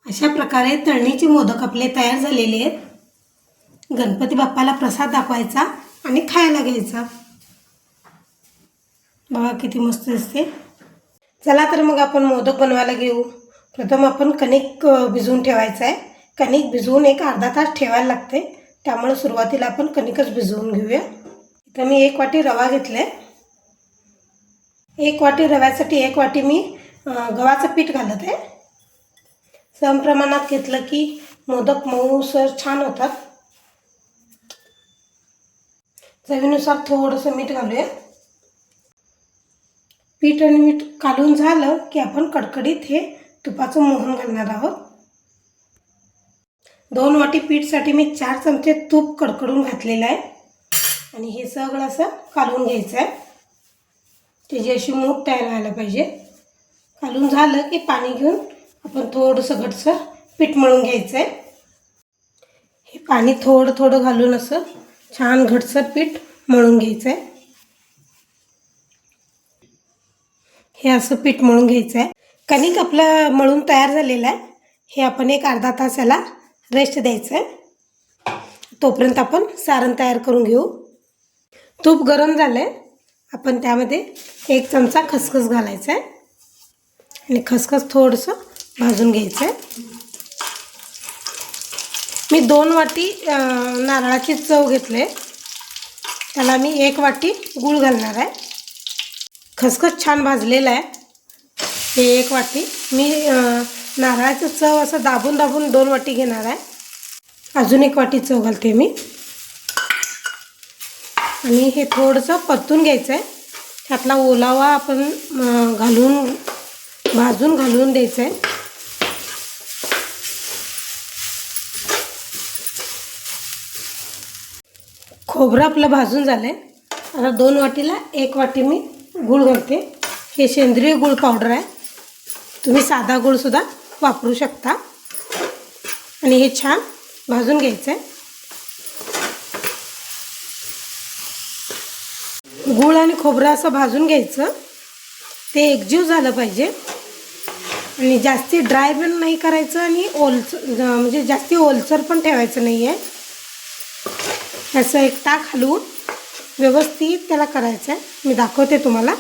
अशा प्रकारे तळणीचे मोदक आपले तयार झालेले आहेत. गणपती बाप्पाला प्रसाद दाखवायचा आणि खायला घ्यायचा. बघा किती मस्त दिसते. चला तर मग आपण मोदक बनवायला घेऊ. प्रथम आपण कणिक भिजवून ठेवायचं आहे. कणिक भिजवून एक अर्धा तास ठेवायला लागते, त्यामुळे सुरुवातीला आपण कणिकच भिजवून घेऊया. इथं मी 1 वाटी रवा घेतला आहे. 1 वाटी रव्यासाठी 1 वाटी मी गव्हाचं पीठ घालत आहे. समप्रमाणात घेतलं की मोदक मऊसर छान होतात. चवीनुसार थोडंसं मीठ घालूया. पीठ आणि मीठ काढून झालं की आपण कडकडीत हे तुपाचं मोहन घालणार आहोत. 2 वाटी पीठसाठी मी 4 चमचे तूप कडकडून घातलेलं आहे आणि हे सगळं असं काढून घ्यायचं आहे. त्याची अशी मूठ तयार व्हायला पाहिजे. काढून झालं की पाणी घेऊन आपण थोडंसं घटसर पीठ मळून घ्यायचं आहे. हे पाणी थोडं थोडं घालून असं छान घटसर पीठ मळून घ्यायचं आहे. हे असं पीठ मळून घ्यायचं आहे. कणिक आपलं मळून तयार झालेलं आहे. हे आपण एक अर्धा तास याला रेस्ट द्यायचं आहे. तोपर्यंत आपण सारण तयार करून घेऊ. तूप गरम झालं आहे. आपण त्यामध्ये 1 चमचा खसखस घालायचा आहे आणि खसखस थोडंसं भाजून घ्यायचं आहे. मी 2 वाटी नारळाची चव घेतले. त्याला मी 1 वाटी गूळ घालणार आहे. खसखस छान भाजलेला आहे. हे 1 वाटी मी नारळाचं चव असं दाबून दाबून 2 वाटी घेणार आहे. अजून 1 वाटी चव घालते मी आणि हे थोडंसं परतून घ्यायचं आहे. त्यातला ओलावा आपण घालून भाजून घालून द्यायचं आहे. खोबरं आपलं भाजून झालं आहे. आता 2 वाटीला 1 वाटी मी गूळ घालते. हे सेंद्रिय गूळ पावडर आहे. तुम्ही साधा गूळसुद्धा वापरू शकता आणि हे छान भाजून घ्यायचं आहे. गूळ आणि खोबरं असं भाजून घ्यायचं. ते एकजीव झालं पाहिजे आणि जास्ती ड्राय पण नाही करायचं आणि म्हणजे जास्ती ओलसर पण ठेवायचं नाही आहे. असं एक टाक हलवून व्यवस्थित त्याला करायचं आहे. मी दाखवते तुम्हाला.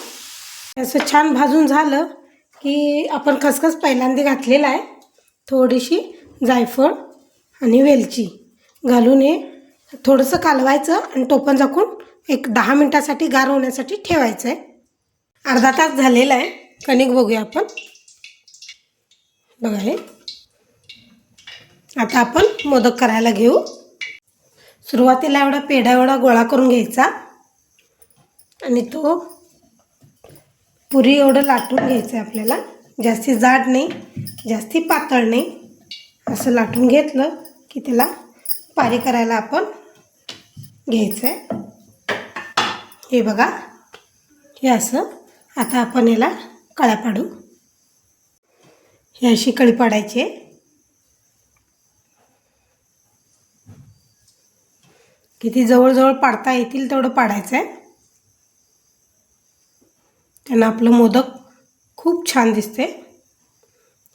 असं छान भाजून झालं की आपण खसखस पहिल्यांदा घातलेला आहे. थोडीशी जायफळ आणि वेलची घालून हे थोडंसं कालवायचं आणि टोपण झाकून एक 10 मिनटासाठी गार होण्यासाठी ठेवायचं आहे. अर्धा तास झालेला आहे. कणिक बघूया आपण. बघा हे. आता आपण मोदक करायला घेऊ. सुरुवातीला एवढा पेढा एवढा गोळा करून घ्यायचा आणि तो पुरी एवढं लाटून घ्यायचं आहे आपल्याला. जास्ती जाड नाही, जास्ती पातळ नाही. असं लाटून घेतलं की त्याला पारी करायला आपण घ्यायचं आहे. हे बघा हे असं. आता आपण याला कळ्या पाडू. ही अशी कळी पाडायची आहे. किती जवळजवळ पाडता येतील तेवढं पाडायचं आहे. त्यानं आपलं मोदक खूप छान दिसते.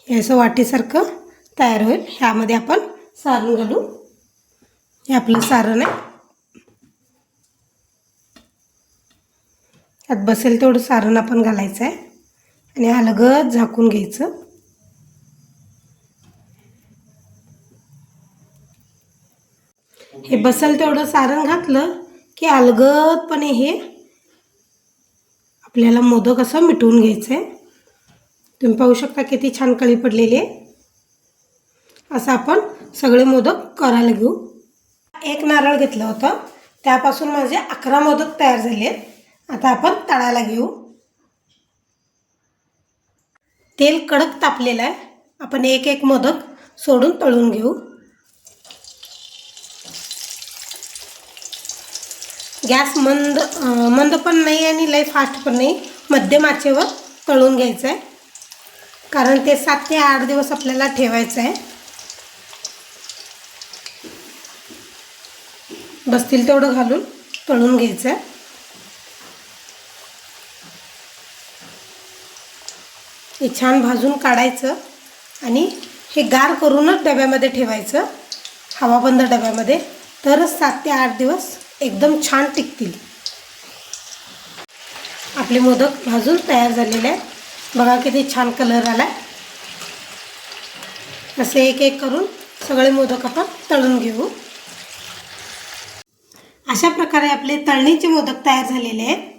हे असं वाटीसारखं तयार होईल. ह्यामध्ये आपण सारण घालू. हे आपलं सारण आहे. त्यात बसेल तेवढं सारण आपण घालायचं आहे आणि अलगद झाकून घ्यायचं. हे बसेल तेवढं सारण घातलं की अलगदपणे हे आपल्याला मोदक असं मिटवून घ्यायचं आहे. तुम्ही पाहू शकता किती छान कळी पडलेली आहे. असं आपण सगळे मोदक करायला घेऊ. 1 नारळ घेतलं होतं, त्यापासून माझे 11 मोदक तयार झाले आहेत. आता आपण तळायला घेऊ. तेल कडक तापलेलं आहे. आपण एक एक मोदक सोडून तळून घेऊ. गॅस मंद पण नाही आणि लई फास्ट पण नाही, मध्यम आचेवर तळून घ्यायचं आहे. कारण ते 7 ते 8 दिवस आपल्याला ठेवायचं आहे. बसतील तेवढं घालून तळून घ्यायचं आहे. हे छान भाजून काढायचं आणि हे गार करूनच डब्यामध्ये ठेवायचं, हवाबंद डब्यामध्ये, तरच 7 ते 8 दिवस एकदम छान टिकतील. आपले मोदक भाजून तयार झालेले आहेत. बघा किती छान कलर आला. असे एक एक करून सगळे मोदक आपण तळून घेऊ. अशा प्रकारे आपले तळणीचे मोदक तयार झालेले आहेत.